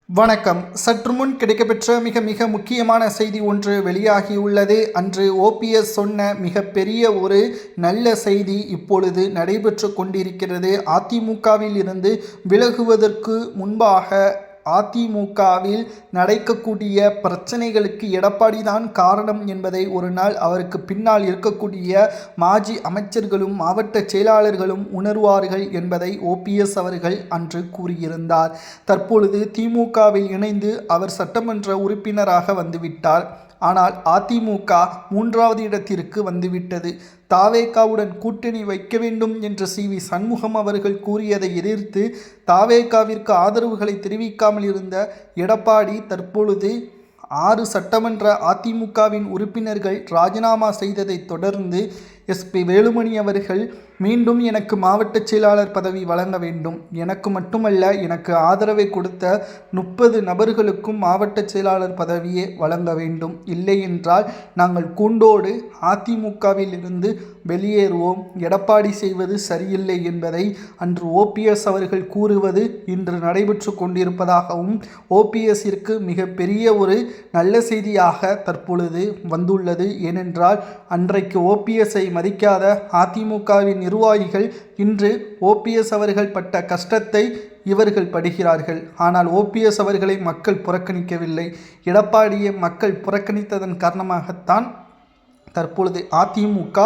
வணக்கம். சற்று முன் கிடைக்கப்பெற்ற மிக முக்கியமான செய்தி ஒன்று வெளியாகியுள்ளது. அன்று ஓபிஎஸ் சொன்ன மிகப்பெரிய ஒரு நல்ல செய்தி இப்பொழுது நடைபெற்று கொண்டிருக்கிறது. அதிமுகவில் இருந்து விலகுவதற்கு முன்பாக அதிமுகவில் நடக்கக்கூடிய பிரச்சனைகளுக்கு எடப்பாடி தான் காரணம் என்பதை ஒரு நாள் அவருக்கு பின்னால் இருக்கக்கூடிய மாஜி அமைச்சர்களும் மாவட்ட செயலாளர்களும் உணர்வார்கள் என்பதை ஓபிஎஸ் அவர்கள் அன்று கூறியிருந்தார். தற்பொழுது திமுகவில் இணைந்து அவர் சட்டமன்ற உறுப்பினராக வந்துவிட்டார். ஆனால் அதிமுக 3வது இடத்திற்கு வந்துவிட்டது. தாவேகாவுடன் கூட்டணி வைக்க வேண்டும் என்று சி.வி. சண்முகம் அவர்கள் கூறியதை எதிர்த்து தாவேகாவிற்கு ஆதரவுகளை தெரிவிக்காமல் இருந்த எடப்பாடி தற்பொழுது 6 சட்டமன்ற அதிமுகவின் உறுப்பினர்கள் ராஜினாமா செய்ததை தொடர்ந்து எஸ்.பி. வேலுமணி அவர்கள் மீண்டும் எனக்கு மாவட்ட செயலாளர் பதவி வழங்க வேண்டும், எனக்கு மட்டுமல்ல எனக்கு ஆதரவை கொடுத்த 30 நபர்களுக்கும் மாவட்ட செயலாளர் பதவியே வழங்க வேண்டும், இல்லை என்றால் நாங்கள் கூண்டோடு அதிமுகவில் இருந்து வெளியேறுவோம், எடப்பாடி செய்வது சரியில்லை என்பதை அன்று ஓபிஎஸ் அவர்கள் கூறுவது இன்று நடைபெற்று கொண்டிருப்பதாகவும் ஓபிஎஸ்ஸிற்கு மிகப்பெரிய ஒரு நல்ல செய்தியாக தற்பொழுது வந்துள்ளது. ஏனென்றால் அன்றைக்கு ஓபிஎஸ்ஸை மதிக்காத அதிமுகவின் நிர்வாகிகள் இன்று ஓபிஎஸ் அவர்கள் பட்ட கஷ்டத்தை இவர்கள் படுகிறார்கள். ஆனால் ஓபிஎஸ் அவர்களை மக்கள் புறக்கணிக்கவில்லை. எடப்பாடியை மக்கள் புறக்கணித்ததன் காரணமாகத்தான் தற்பொழுது அதிமுக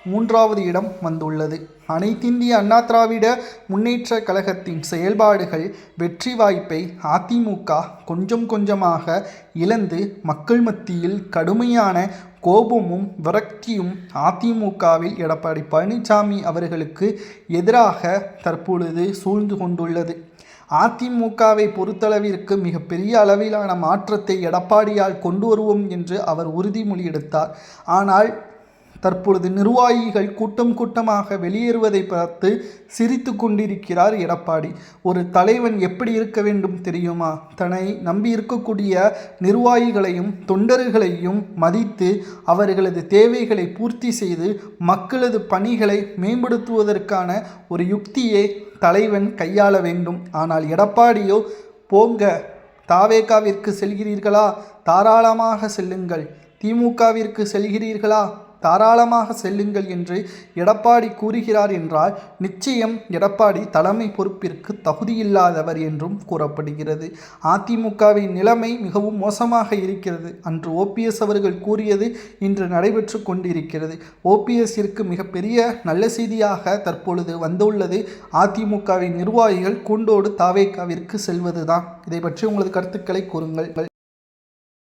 3வது இடம் வந்துள்ளது. அனைத்திந்திய அண்ணா திராவிட முன்னேற்ற கழகத்தின் செயல்பாடுகள் வெற்றி வாய்ப்பை அதிமுக கொஞ்சமாக இழந்து மக்கள் மத்தியில் கடுமையான கோபமும் விரக்தியும் அதிமுகவில் எடப்பாடி பழனிசாமி அவர்களுக்கு எதிராக தற்பொழுது சூழ்ந்து கொண்டுள்ளது. அதிமுகவை பொறுத்தளவிற்கு மிகப்பெரிய அளவிலான மாற்றத்தை எடப்பாடியால் கொண்டு வருவோம் என்று அவர் உறுதிமொழி எடுத்தார். ஆனால் தற்பொழுது நிர்வாகிகள் கூட்டமாக வெளியேறுவதை பார்த்து சிரித்து கொண்டிருக்கிறார் எடப்பாடி. ஒரு தலைவன் எப்படி இருக்க வேண்டும் தெரியுமா? தன்னை நம்பி இருக்கக்கூடிய நிர்வாகிகளையும் தொண்டர்களையும் மதித்து அவர்களது தேவைகளை பூர்த்தி செய்து மக்களது பணிகளை மேம்படுத்துவதற்கான ஒரு யுக்தியை தலைவன் கையாள வேண்டும். ஆனால் எடப்பாடியோ போங்க, தாவேகாவிற்கு செல்கிறீர்களா, தாராளமாக செல்லுங்கள், திமுகவிற்கு செல்கிறீர்களா, தாராளமாக செல்லுங்கள் என்று எடப்பாடி கூறுகிறார் என்றால் நிச்சயம் எடப்பாடி தலைமை பொறுப்பிற்கு தகுதியில்லாதவர் என்றும் கூறப்படுகிறது. அதிமுகவின் நிலைமை மிகவும் மோசமாக இருக்கிறது. அன்று ஓபிஎஸ் அவர்கள் கூறியது இன்று நடைபெற்று கொண்டிருக்கிறது. ஓபிஎஸ்ஸிற்கு மிகப்பெரிய நல்ல செய்தியாக தற்பொழுது வந்துள்ளது. அதிமுகவின் நிர்வாகிகள் கூண்டோடு தாவேகாவிற்கு செல்வதுதான். இதை பற்றி உங்களது கருத்துக்களை கூறுங்கள்.